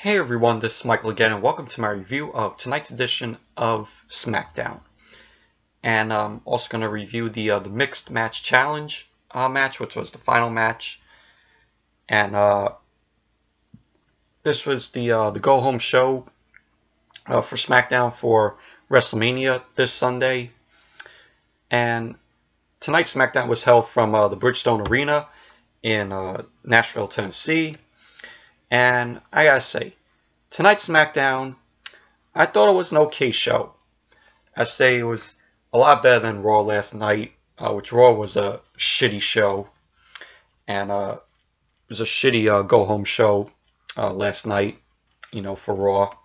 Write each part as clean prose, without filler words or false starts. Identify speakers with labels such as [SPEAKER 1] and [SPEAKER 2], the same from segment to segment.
[SPEAKER 1] Hey everyone, this is Michael again, and welcome to my review of tonight's edition of Smackdown. And I'm also going to review the Mixed Match Challenge match, which was the final match. And this was the go-home show for Smackdown for WrestleMania this Sunday. And tonight's Smackdown was held from the Bridgestone Arena in Nashville, Tennessee. And I gotta say, tonight's SmackDown, I thought it was an okay show. I'd say it was a lot better than Raw last night, which Raw was a shitty show. And it was a shitty go-home show last night, for Raw,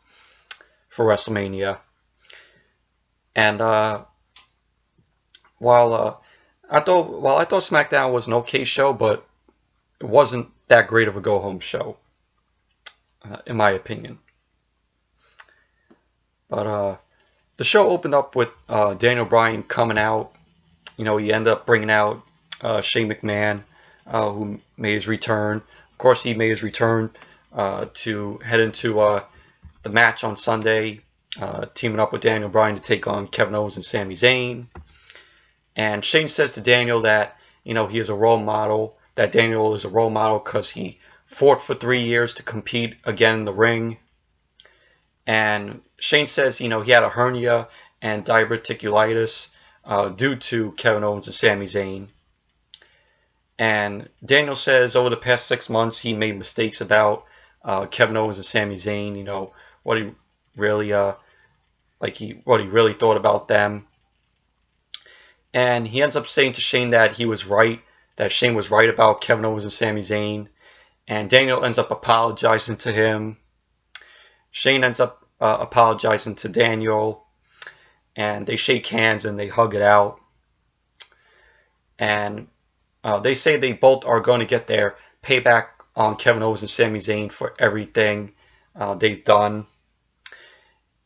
[SPEAKER 1] for WrestleMania. And while I thought SmackDown was an okay show, but it wasn't that great of a go-home show. In my opinion. But the show opened up with Daniel Bryan coming out. He ended up bringing out Shane McMahon, who made his return. Of course, he made his return to head into the match on Sunday, teaming up with Daniel Bryan to take on Kevin Owens and Sami Zayn. And Shane says to Daniel that, he is a role model, that Daniel is a role model because he fought for 3 years to compete again in the ring. And Shane says, he had a hernia and diverticulitis due to Kevin Owens and Sami Zayn. And Daniel says over the past 6 months he made mistakes about Kevin Owens and Sami Zayn, what he really what he really thought about them. And he ends up saying to Shane that he was right, that Shane was right about Kevin Owens and Sami Zayn. And Daniel ends up apologizing to him. Shane ends up apologizing to Daniel. And they shake hands and they hug it out. And they say they both are going to get their payback on Kevin Owens and Sami Zayn for everything they've done.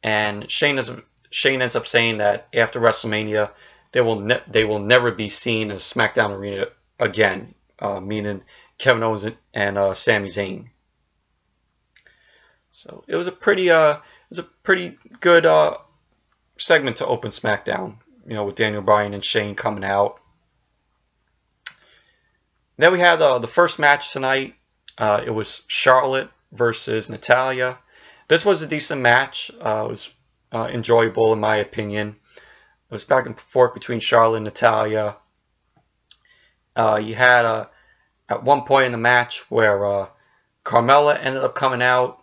[SPEAKER 1] And Shane ends up saying that after WrestleMania, they will never be seen in a SmackDown arena again, meaning Kevin Owens and Sami Zayn. So it was a pretty good segment to open SmackDown, with Daniel Bryan and Shane coming out. Then we had the first match tonight. It was Charlotte versus Natalya. This was a decent match. It was enjoyable in my opinion. It was back and forth between Charlotte and Natalya. You had at one point in the match where Carmella ended up coming out,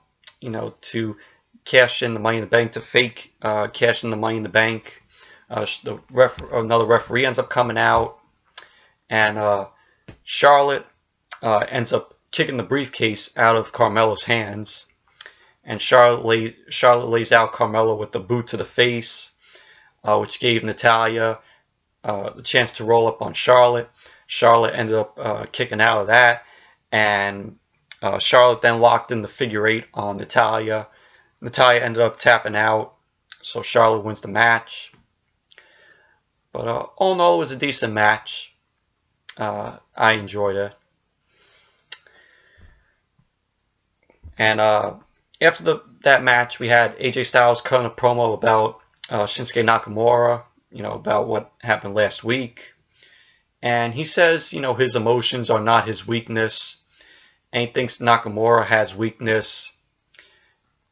[SPEAKER 1] to cash in the Money in the Bank, to fake cash in the Money in the Bank. Another referee ends up coming out, and Charlotte ends up kicking the briefcase out of Carmella's hands. And Charlotte lays out Carmella with the boot to the face, which gave Natalya the chance to roll up on Charlotte. Charlotte ended up kicking out of that, and Charlotte then locked in the figure 8 on Natalya. Natalya ended up tapping out, so Charlotte wins the match. But all in all, it was a decent match. I enjoyed it. And after that match, we had AJ Styles cutting a promo about Shinsuke Nakamura, about what happened last week. And he says, his emotions are not his weakness. And he thinks Nakamura has weakness.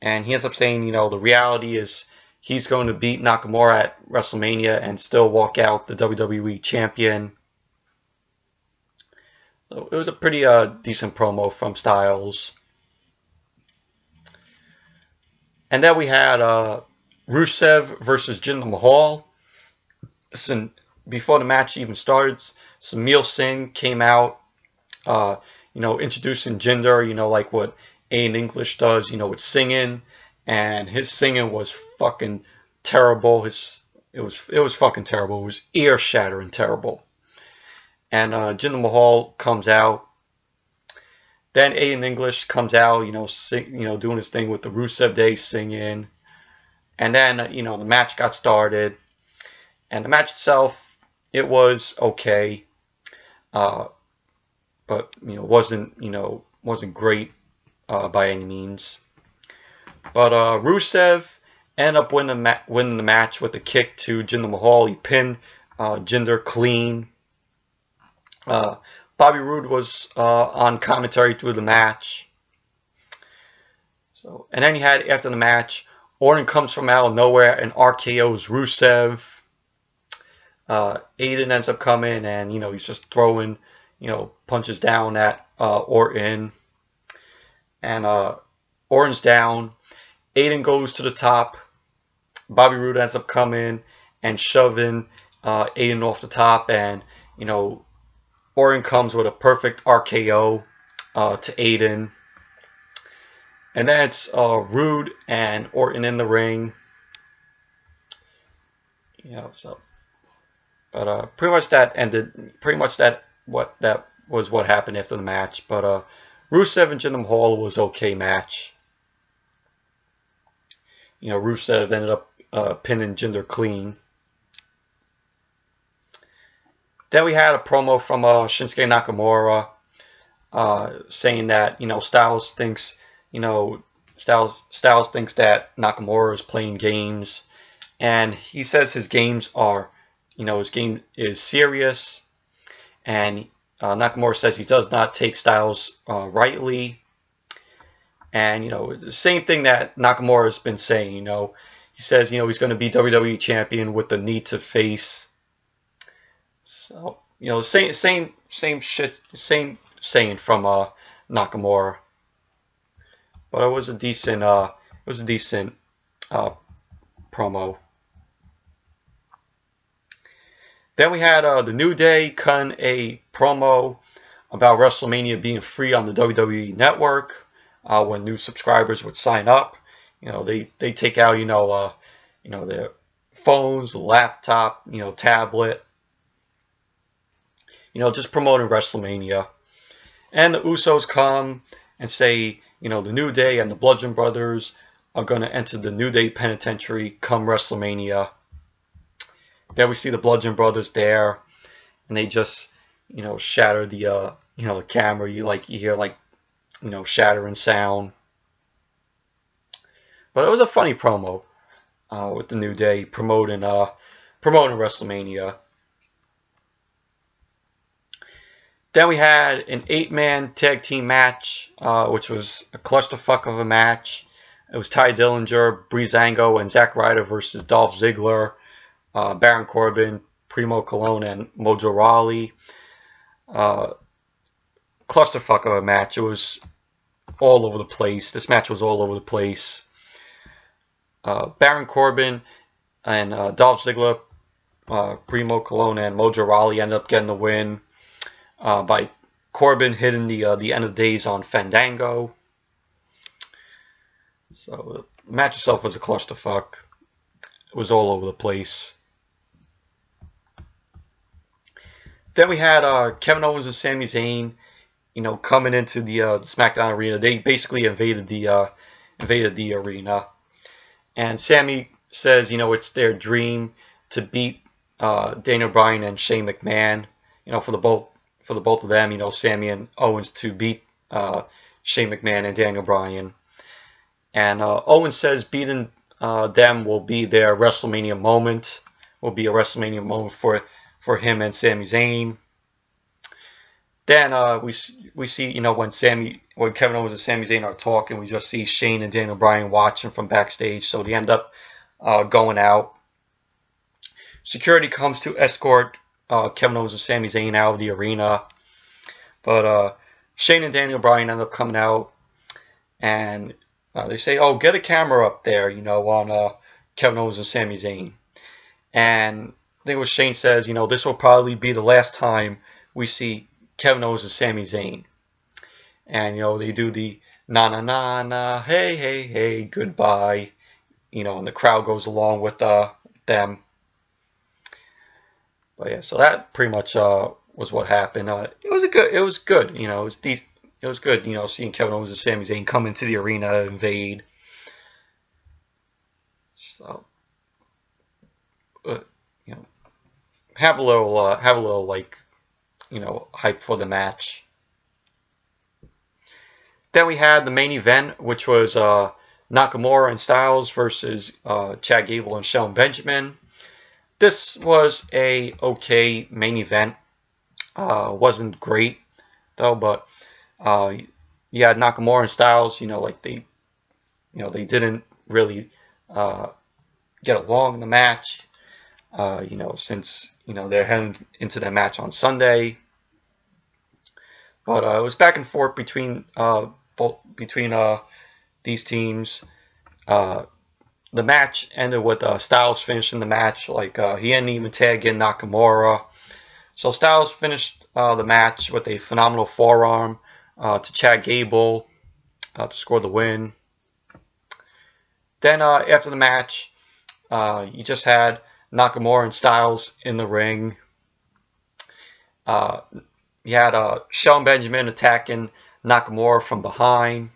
[SPEAKER 1] And he ends up saying, the reality is he's going to beat Nakamura at WrestleMania and still walk out the WWE champion. So it was a pretty decent promo from Styles. And then we had Rusev versus Jinder Mahal. Listen, before the match even started, Samil Singh came out, introducing Jinder, like what Aiden English does, with singing, and his singing was fucking terrible. It was fucking terrible. It was ear-shattering terrible. And Jinder Mahal comes out. Then Aiden English comes out, doing his thing with the Rusev Day singing. And then, the match got started. And the match itself, it was okay, but wasn't great by any means. But Rusev ended up winning the match with a kick to Jinder Mahal. He pinned Jinder clean. Bobby Roode was on commentary through the match. So, and then you had, after the match, Orton comes from out of nowhere and RKO's Rusev. Aiden ends up coming and, he's just throwing, punches down at Orton. And Orton's down. Aiden goes to the top. Bobby Roode ends up coming and shoving Aiden off the top. And, Orton comes with a perfect RKO to Aiden. And then it's Roode and Orton in the ring. But pretty much that ended. Pretty much that was what happened after the match. But Rusev and Jinder Mahal was okay match. Rusev ended up pinning Jinder clean. Then we had a promo from Shinsuke Nakamura saying that Styles thinks Styles thinks that Nakamura is playing games, and he says his games are his game is serious, and Nakamura says he does not take Styles rightly. And the same thing that Nakamura has been saying. He says he's going to be WWE champion with the need to face. So same shit, same saying from Nakamura. But it was a decent promo. Then we had the New Day cutting a promo about WrestleMania being free on the WWE Network when new subscribers would sign up. They take out their phones, laptop, tablet. Just promoting WrestleMania. And the Usos come and say, the New Day and the Bludgeon Brothers are going to enter the New Day Penitentiary come WrestleMania. Then we see the Bludgeon Brothers there, and they just, shatter the, the camera. You hear shattering sound. But it was a funny promo with the New Day promoting WrestleMania. Then we had an 8-man tag team match, which was a clusterfuck of a match. It was Ty Dillinger, Breezango, and Zack Ryder versus Dolph Ziggler, Baron Corbin, Primo and Mojo Rawley. Clusterfuck of a match. It was all over the place. This match was all over the place. Baron Corbin and Dolph Ziggler, Primo and Mojo Rawley ended up getting the win by Corbin hitting the end of days on Fandango. So the match itself was a clusterfuck. It was all over the place. Then we had Kevin Owens and Sami Zayn, coming into the SmackDown arena. They basically invaded the arena, and Sami says, it's their dream to beat Daniel Bryan and Shane McMahon. For the both of them, Sami and Owens to beat Shane McMahon and Daniel Bryan. And Owens says beating them will be their WrestleMania moment. Will be a WrestleMania moment for him and Sami Zayn. Then we see when Kevin Owens and Sami Zayn are talking, we just see Shane and Daniel Bryan watching from backstage. So they end up going out. Security comes to escort Kevin Owens and Sami Zayn out of the arena. But Shane and Daniel Bryan end up coming out, and they say, "Oh, get a camera up there, on Kevin Owens and Sami Zayn." And I think what Shane says, this will probably be the last time we see Kevin Owens and Sami Zayn. And they do the na na na na, hey hey hey, goodbye, and the crowd goes along with them. But yeah, so that pretty much was what happened. It was good. It was good. Seeing Kevin Owens and Sami Zayn come into the arena, invade. So, have a little hype for the match. Then we had the main event, which was Nakamura and Styles versus Chad Gable and Shelton Benjamin. This was a okay main event. Wasn't great though, but you had Nakamura and Styles. They didn't really get along in the match. Since they're heading into their match on Sunday. But it was back and forth between these teams. The match ended with Styles finishing the match. He didn't even tag in Nakamura. So Styles finished the match with a phenomenal forearm to Chad Gable to score the win. Then after the match, you just had Nakamura and Styles in the ring. You had Shelton Benjamin attacking Nakamura from behind.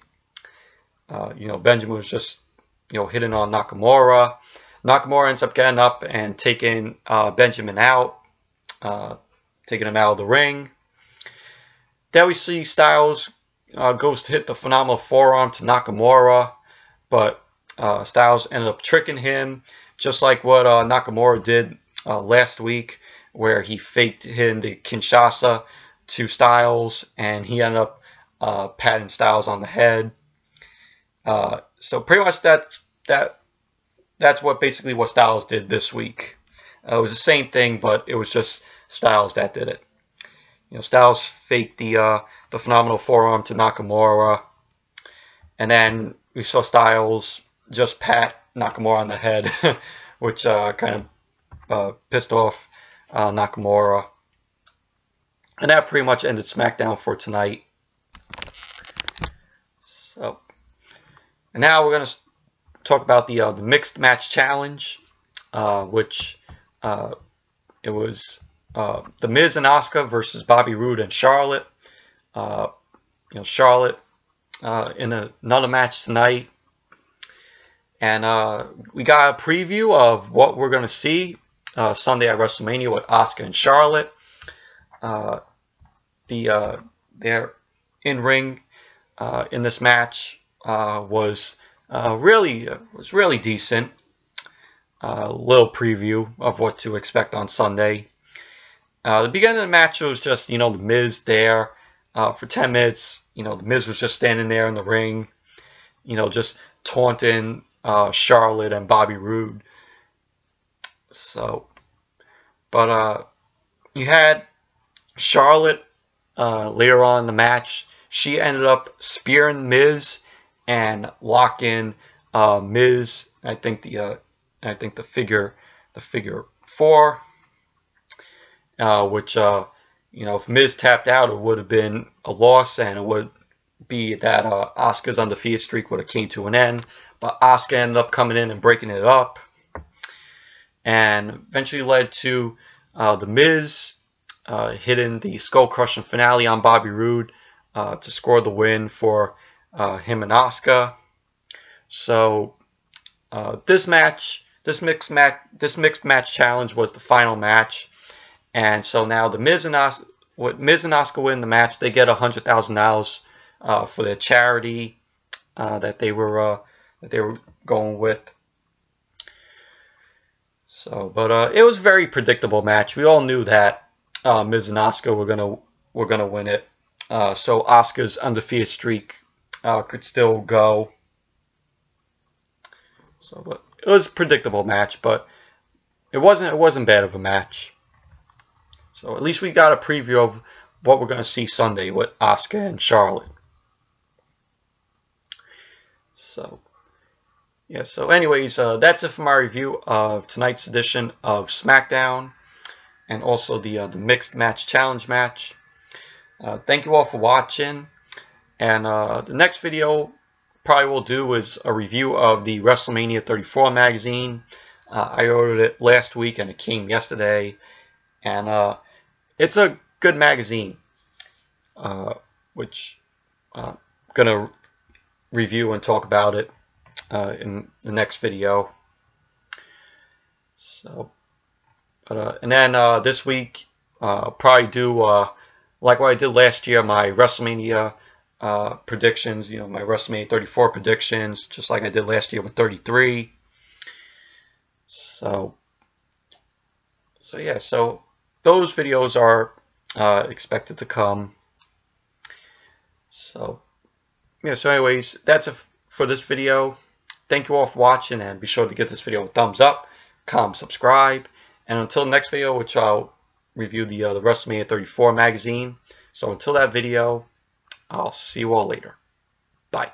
[SPEAKER 1] Benjamin was just hitting on Nakamura. Nakamura ends up getting up and taking Benjamin out, taking him out of the ring. Then we see Styles goes to hit the phenomenal forearm to Nakamura, but Styles ended up tricking him, just like what Nakamura did last week, where he faked hitting the Kinshasa to Styles, and he ended up patting Styles on the head. So pretty much that's basically what Styles did this week. It was the same thing, but it was just Styles that did it. Styles faked the phenomenal forearm to Nakamura, and then we saw Styles just pat Nakamura on the head, which kind of pissed off Nakamura. And that pretty much ended SmackDown for tonight. So, and now we're going to talk about the mixed match challenge, which it was The Miz and Asuka versus Bobby Roode and Charlotte. Charlotte in another match tonight. And we got a preview of what we're going to see Sunday at WrestleMania with Asuka and Charlotte. Their in-ring in this match was really decent. Little preview of what to expect on Sunday. The beginning of the match was just the Miz there for 10 minutes. The Miz was just standing there in the ring, just taunting Charlotte and Bobby Roode. So, but you had Charlotte later on in the match. She ended up spearing Miz and locking Miz. I think the figure 4, which if Miz tapped out, it would have been a loss, and it would be that Asuka's undefeated streak would have came to an end. But Asuka ended up coming in and breaking it up, and eventually led to the Miz hitting the skull crushing finale on Bobby Roode to score the win for him and Asuka. So this mixed match challenge was the final match, and so now the Miz and Asuka win the match. They get $100,000 for their charity that they were going with. So, but it was a very predictable match. We all knew that Miz and Asuka were gonna win it. So Asuka's undefeated streak could still go. So, but it was a predictable match, but it wasn't bad of a match. So at least we got a preview of what we're gonna see Sunday with Asuka and Charlotte. So yeah. So anyways, that's it for my review of tonight's edition of SmackDown, and also the mixed match challenge match. Thank you all for watching, and the next video probably will do is a review of the WrestleMania 34 magazine. I ordered it last week and it came yesterday, and it's a good magazine, which I'm gonna review and talk about it in the next video. So, but and then this week I'll probably do like what I did last year, my WrestleMania predictions, my WrestleMania 34 predictions, just like I did last year with 33. So yeah, so those videos are expected to come. So yeah, so anyways, that's it for this video. Thank you all for watching, and be sure to give this video a thumbs up, comment, subscribe, and until the next video, which I'll review the WrestleMania 34 magazine. So until that video, I'll see you all later. Bye.